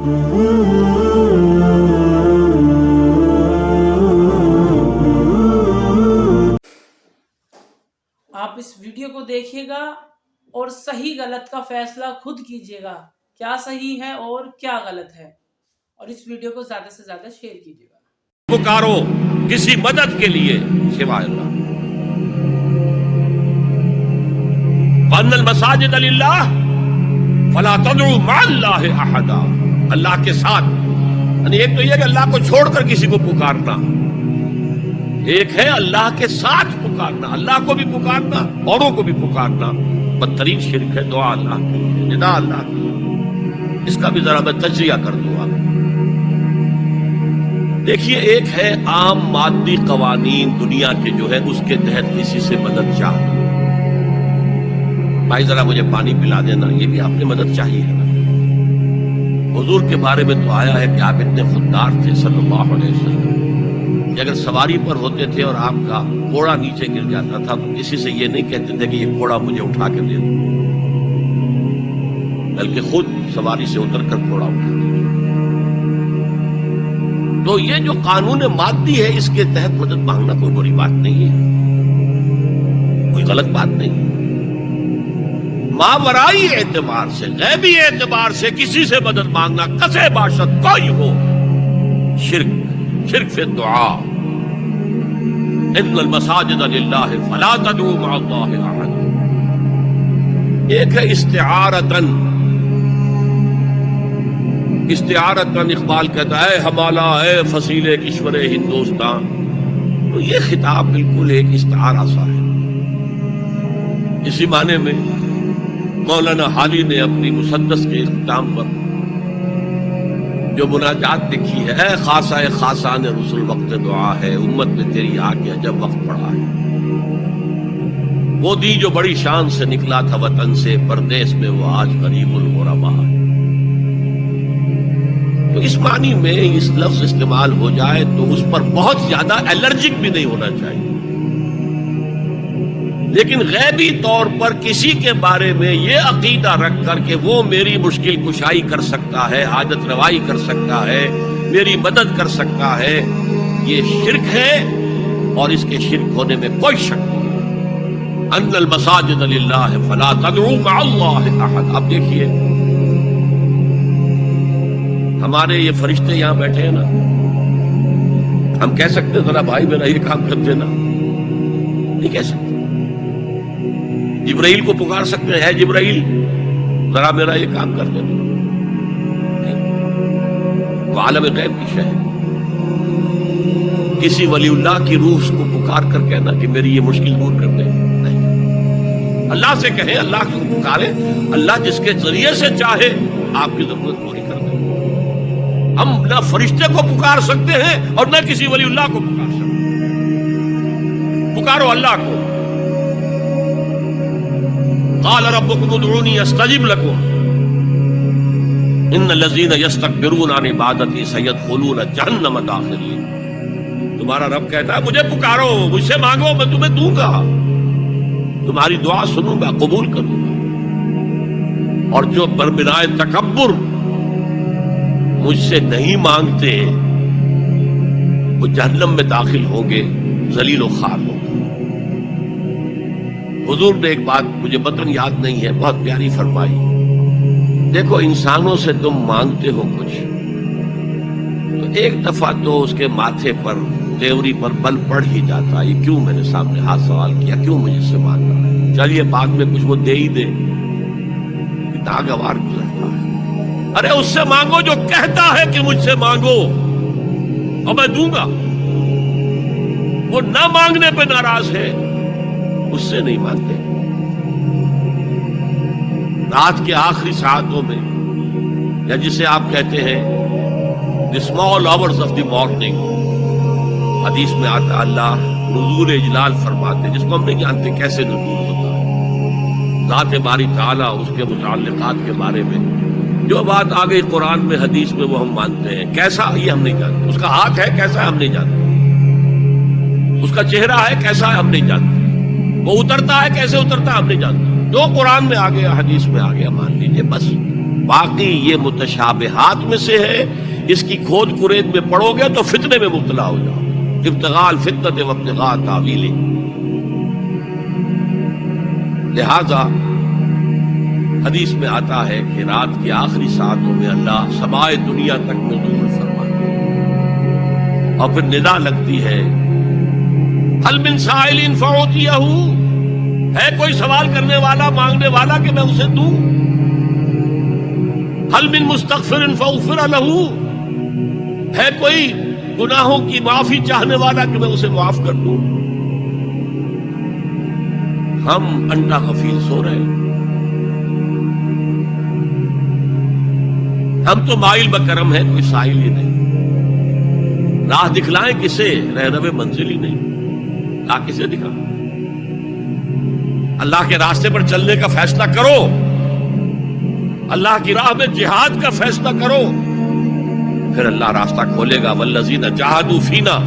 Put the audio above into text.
آپ اس ویڈیو کو دیکھیے گا اور صحیح غلط کا فیصلہ خود کیجیے گا، کیا صحیح ہے اور کیا غلط ہے، اور اس ویڈیو کو زیادہ سے زیادہ شیئر کیجیے گا۔ پکارو کسی مدد کے لیے سوائے اللہ۔ وَأَنَّ الْمَسَاجِدَ لِلَّهِ فَلَا تَدْعُوا مَعَ اللَّهِ أَحَدًا، اللہ کے ساتھ، یعنی ایک تو یہ کہ اللہ کو چھوڑ کر کسی کو پکارنا، ایک ہے اللہ کے ساتھ پکارنا، اللہ کو بھی پکارنا، اوروں کو بھی پکارنا۔ بدترین شرک ہے دعا اللہ کے لیے، ندا اللہ کے لیے۔ اس کا بھی ذرا میں تجزیہ کر دوں آپ۔ دیکھیے، ایک ہے عام مادی قوانین دنیا کے جو ہے اس کے تحت کسی سے مدد چاہنا، بھائی ذرا مجھے پانی پلا دینا، یہ بھی آپ نے مدد چاہیے ہے نا۔ حضور کے بارے میں تو آیا ہے کہ آپ اتنے خوددار تھے صلی اللہ علیہ وسلم کہ اگر سواری پر ہوتے تھے اور آپ کا گھوڑا نیچے گر جاتا تھا تو کسی سے یہ نہیں کہتے تھے کہ یہ گھوڑا مجھے اٹھا کے دے دو، بلکہ خود سواری سے اتر کر گھوڑا اٹھاتے تھے۔ تو یہ جو قانون مادی ہے اس کے تحت مدد مانگنا کوئی بڑی بات نہیں ہے، کوئی غلط بات نہیں۔ ماورائی اعتبار سے، غیبی اعتبار سے کسی سے مدد مانگنا کسے باشد کوئی ہو، شرک فی الدعا۔ ان المساجد للہ فلا تدعوا مع اللہ احد۔ ایک ہے استعارتن اقبال کہتا ہے ہمالا اے فصیل کشور ہندوستان، تو یہ خطاب بالکل ایک استعارہ سا ہے۔ اسی معنی میں مولانا حالی نے اپنی مسدس کے اختتام پر جو مناجات لکھی ہے، اے خاصہ خاصان رسول وقت دعا ہے، امت میں تیری آ کے عجب وقت پڑا ہے۔ وہ دی جو بڑی شان سے نکلا تھا وطن سے، پردیس میں وہ آج غریب الغربا ہے۔ تو اس معنی میں اس لفظ استعمال ہو جائے تو اس پر بہت زیادہ الرجک بھی نہیں ہونا چاہیے، لیکن غیبی طور پر کسی کے بارے میں یہ عقیدہ رکھ کر کہ وہ میری مشکل کشائی کر سکتا ہے، حاجت روائی کر سکتا ہے، میری مدد کر سکتا ہے، یہ شرک ہے، اور اس کے شرک ہونے میں کوئی شک نہیں۔ ان المساجد للہ فلا تدعوا مع اللہ احد۔ اب دیکھیے، ہمارے یہ فرشتے یہاں بیٹھے ہیں نا، ہم کہہ سکتے ہیں ذرا بھائی میرا یہ کام کر دینا؟ نہیں کہہ سکتے۔ جبرائیل کو پکار سکتے ہیں، اے جبرائیل ذرا میرا یہ کام کر دینا؟ وہ عالم غیب کی شے ہے۔ کسی ولی اللہ کی روح کو پکار کر کہنا کہ میری یہ مشکل دور کر دے؟ نہیں۔ اللہ سے کہیں، اللہ کو پکارے، اللہ جس کے ذریعے سے چاہے آپ کی ضرورت پوری کر دے۔ ہم نہ فرشتے کو پکار سکتے ہیں اور نہ کسی ولی اللہ کو پکار سکتے ہیں۔ پکارو اللہ کو۔ قال ربكم ادعوني استجب لكم ان الذين يستكبرون عن عبادتي سيدخلون جهنم داخرين۔ تمہارا رب کہتا ہے مجھے پکارو، مجھ سے مانگو، میں تمہیں دوں گا، تمہاری دعا سنوں گا، قبول کروں گا۔ اور جو بربنائے تکبر مجھ سے نہیں مانگتے وہ جہنم میں داخل ہوں گے، ذلیل و خوار ہوں گے۔ حضور نے ایک بات مجھے بطن یاد نہیں ہے، بہت پیاری فرمائی، دیکھو انسانوں سے تم مانگتے ہو کچھ تو ایک دفعہ تو اس کے ماتھے پر، تیوری پر بل پڑ ہی جاتا، یہ کیوں میرے سامنے ہاتھ سوال کیا، کیوں مجھے سے مانگ رہا ہے، چلیے بعد میں کچھ وہ دے ہی دے، ناگوار گزرتا ہے۔ ارے اس سے مانگو جو کہتا ہے کہ مجھ سے مانگو اور میں دوں گا، وہ نہ مانگنے پہ ناراض ہے، اس سے نہیں مانتے۔ رات کے آخری ساعتوں میں، یا جسے آپ کہتے ہیں the small hours of the morning، حدیث میں آتا اللہ نزول اجلال فرماتے، جس کو ہم نہیں جانتے کیسے نزول ہوتا ہے، ذات باری تعالیٰ، اس کے متعلقات کے بارے میں جو بات آ گئی قرآن میں حدیث میں وہ ہم مانتے ہیں، کیسا یہ ہم نہیں جانتے، اس کا ہاتھ ہے کیسا ہے ہم نہیں جانتے، اس کا چہرہ ہے کیسا ہے ہم نہیں جانتے، وہ اترتا ہے کیسے اترتا ہے ہم نہیں جانتے، جو قرآن میں آ گیا حدیث میں آ گیا مان لیجئے بس۔ باقی یہ متشابہات میں سے ہے، اس کی کھود کرید میں پڑو گے تو فتنے میں مبتلا ہو جاؤ گے۔ ابتغاء الفتنۃ وابتغاء تاویلہ۔ لہذا حدیث میں آتا ہے کہ رات کی آخری ساعتوں میں اللہ سمائے دنیا تک نزول فرماتے ہیں، اور پھر ندا لگتی ہے، هل من سائل فاعطیہ، ہے کوئی سوال کرنے والا، مانگنے والا کہ میں اسے دوں؟ هل من مستغفر فاغفر له، ہے کوئی گناہوں کی معافی چاہنے والا کہ میں اسے معاف کر دوں؟ ہم انڈا غفیل سو رہے ہیں، ہم تو مائل بکرم ہیں، کوئی سائل ہی نہیں۔ راہ دکھلائیں کسے؟ رہنم منزل ہی نہیں، راہ کسے دکھا؟ اللہ کے راستے پر چلنے کا فیصلہ کرو، اللہ کی راہ میں جہاد کا فیصلہ کرو، پھر اللہ راستہ کھولے گا۔ والذین جاہدوا فینا